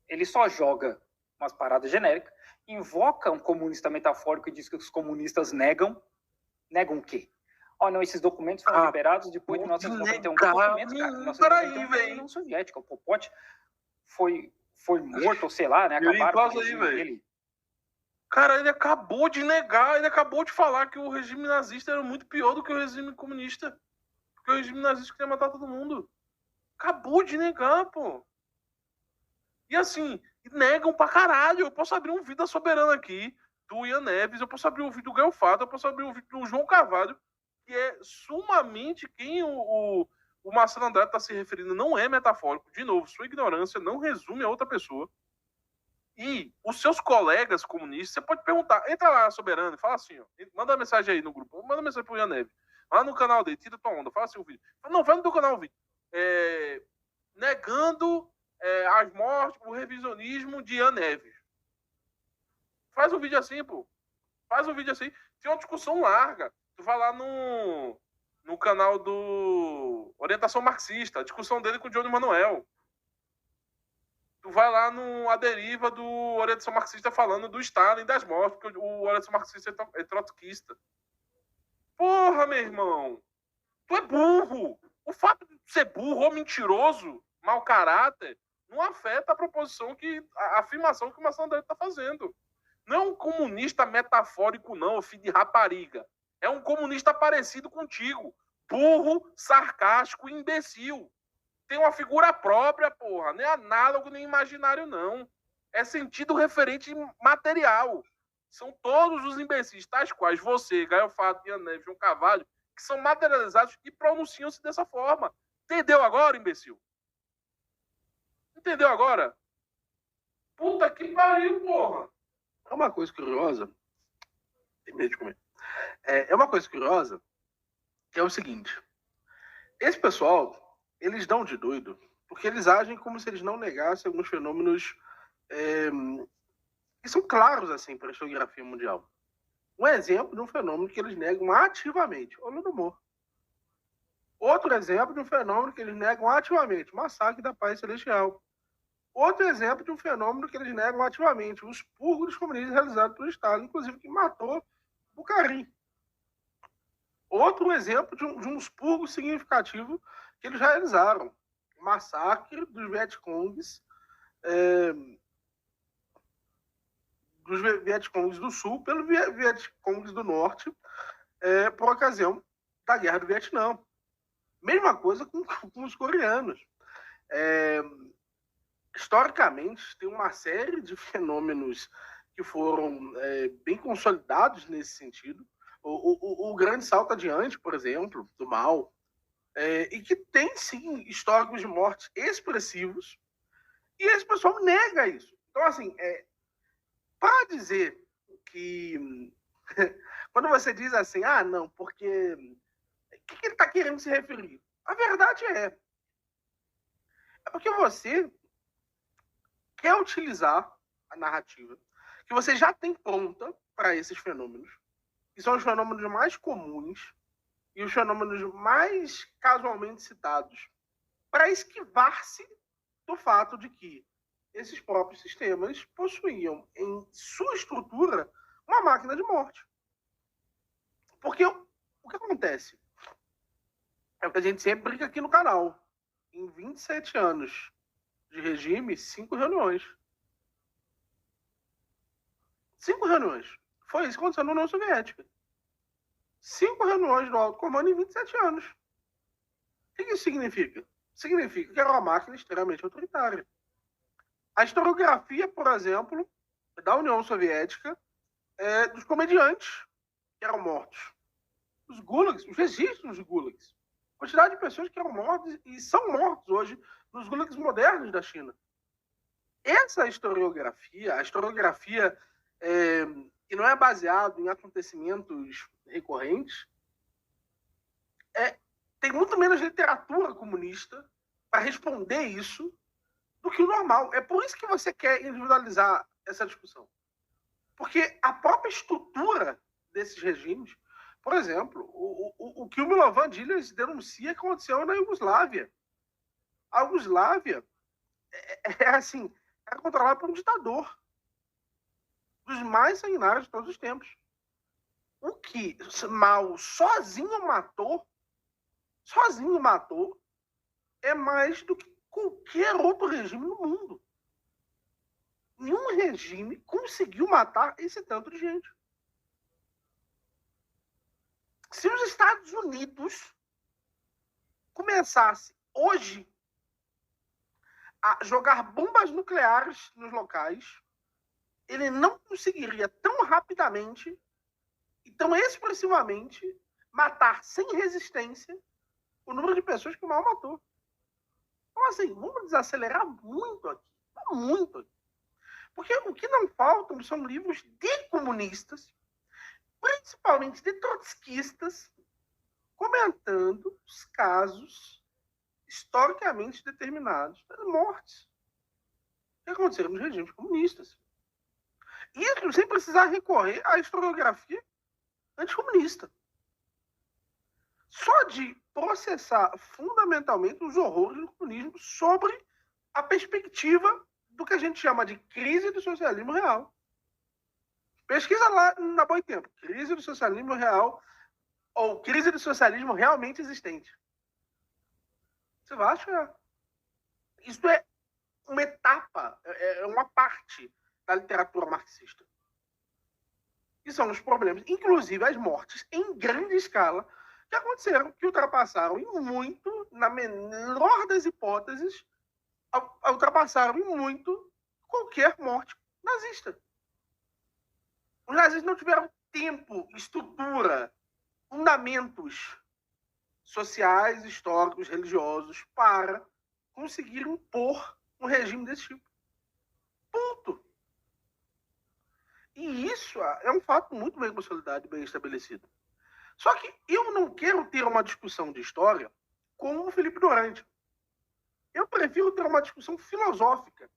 ele só joga umas paradas genéricas, invoca um comunista metafórico e diz que os comunistas negam o quê? Não, esses documentos foram liberados depois de 1991. Que documentos, cara? 1991 foi a União Soviética. O Pol Pot foi morto, ou sei lá, né? Acabaram com o regime dele. Cara, ele acabou de negar, ele acabou de falar que o regime nazista era muito pior do que o regime comunista. Porque o regime nazista queria matar todo mundo. Acabou de negar, pô. E assim, negam pra caralho. Eu posso abrir um vídeo da Soberana aqui, do Ian Neves, eu posso abrir um vídeo do Gelfato, eu posso abrir um vídeo do João Carvalho, que é sumamente quem o Marcelo Andrade está se referindo não é metafórico. De novo, sua ignorância não resume a outra pessoa. E os seus colegas comunistas, você pode perguntar, entra lá, Soberano, e fala assim, ó, manda uma mensagem aí no grupo, manda uma mensagem pro Ian Neves, lá no canal dele, tira tua onda, fala assim o vídeo. Não, vai no teu canal o vídeo. Negando as mortes, o revisionismo de Ian Neves. Faz um vídeo assim, pô. Faz um vídeo assim. Tem uma discussão larga. Tu vai lá no canal do Orientação Marxista, a discussão dele com o Johnny Manuel. Tu vai lá no A Deriva do Orientação Marxista falando do Stalin e das mortes, porque o Orientação Marxista é trotskista. Porra, meu irmão! Tu é burro! O fato de ser burro ou mentiroso, mau caráter, não afeta a proposição a afirmação que o Marcelo Andrade está fazendo. Não é um comunista metafórico, não, filho de rapariga. É um comunista parecido contigo. Burro, sarcástico, imbecil. Tem uma figura própria, porra. Não é análogo nem imaginário, não. É sentido referente material. São todos os imbecis, tais quais você, Gael Fato, Ian Neves, João Carvalho, que são materializados e pronunciam-se dessa forma. Entendeu agora, imbecil? Entendeu agora? Puta que pariu, porra. É uma coisa curiosa. Terminei de comer. É uma coisa curiosa, que é o seguinte. Esse pessoal, eles dão de doido, porque eles agem como se eles não negassem alguns fenômenos que são claros, assim, para a historiografia mundial. Um exemplo de um fenômeno que eles negam ativamente, o Holodomor. Outro exemplo de um fenômeno que eles negam ativamente, o massacre da Paz Celestial. Outro exemplo de um fenômeno que eles negam ativamente, o expurgo dos comunistas realizado pelo Estado, inclusive que matou Bucarim. Outro exemplo de um expurgo significativo que eles realizaram, o massacre dos Vietcongs, do Sul pelo Vietcongs do Norte, por ocasião da Guerra do Vietnã. Mesma coisa com os coreanos. Historicamente, tem uma série de fenômenos que foram bem consolidados nesse sentido. O grande salto adiante, por exemplo, do Mao, e que tem, sim, históricos de mortes expressivos, e esse pessoal nega isso. Então, assim, para dizer que... Quando você diz assim, não, porque... O que ele está querendo se referir? A verdade é porque você quer utilizar a narrativa que você já tem pronta para esses fenômenos, que são os fenômenos mais comuns e os fenômenos mais casualmente citados, para esquivar-se do fato de que esses próprios sistemas possuíam em sua estrutura uma máquina de morte. Porque o que acontece? É o que a gente sempre brinca aqui no canal. Em 27 anos de regime, 5 reuniões. 5 reuniões. Foi isso que aconteceu na União Soviética. 5 reuniões do alto comando em 27 anos. O que isso significa? Significa que era uma máquina extremamente autoritária. A historiografia, por exemplo, da União Soviética, dos comediantes que eram mortos. Os gulags, os registros dos gulags. A quantidade de pessoas que eram mortas e são mortos hoje nos gulags modernos da China. Essa historiografia, a historiografia que não é baseada em acontecimentos recorrentes, tem muito menos literatura comunista para responder isso do que o normal. É por isso que você quer individualizar essa discussão. Porque a própria estrutura desses regimes, por exemplo, o que o Milovan Djilas denuncia que aconteceu na Iugoslávia. A Iugoslávia assim, era controlado por um ditador dos mais sanguinários de todos os tempos. O que Mao sozinho matou, é mais do que qualquer outro regime no mundo. Nenhum regime conseguiu matar esse tanto de gente. Se os Estados Unidos começasse hoje a jogar bombas nucleares nos locais, ele não conseguiria tão rapidamente e tão expressivamente matar sem resistência o número de pessoas que o Mao matou. Então, assim, vamos desacelerar muito aqui. Muito aqui. Porque o que não faltam são livros de comunistas, principalmente de trotskistas, comentando os casos historicamente determinados das mortes que aconteceram nos regimes comunistas. Isso sem precisar recorrer à historiografia anticomunista. Só de processar fundamentalmente os horrores do comunismo sobre a perspectiva do que a gente chama de crise do socialismo real. Pesquisa lá na Boitempo, crise do socialismo real ou crise do socialismo realmente existente. Você vai achar. Isso é uma etapa, é uma parte da literatura marxista. E são os problemas, inclusive as mortes em grande escala, que aconteceram, que ultrapassaram em muito, na menor das hipóteses, ultrapassaram em muito qualquer morte nazista. Os nazistas não tiveram tempo, estrutura, fundamentos sociais, históricos, religiosos para conseguir impor um regime desse tipo. Ponto. E isso é um fato muito bem consolidado e bem estabelecido. Só que eu não quero ter uma discussão de história com o Felipe Durante. Eu prefiro ter uma discussão filosófica.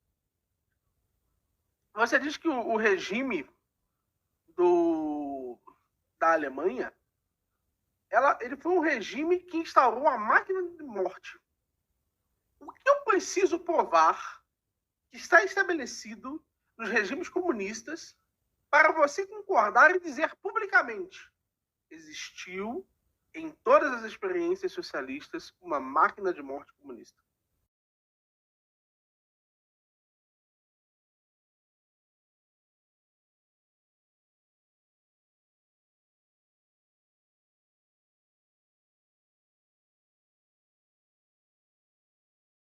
Você diz que o regime da Alemanha, ele foi um regime que instaurou a máquina de morte. O que eu preciso provar que está estabelecido nos regimes comunistas para você concordar e dizer publicamente: existiu em todas as experiências socialistas uma máquina de morte comunista?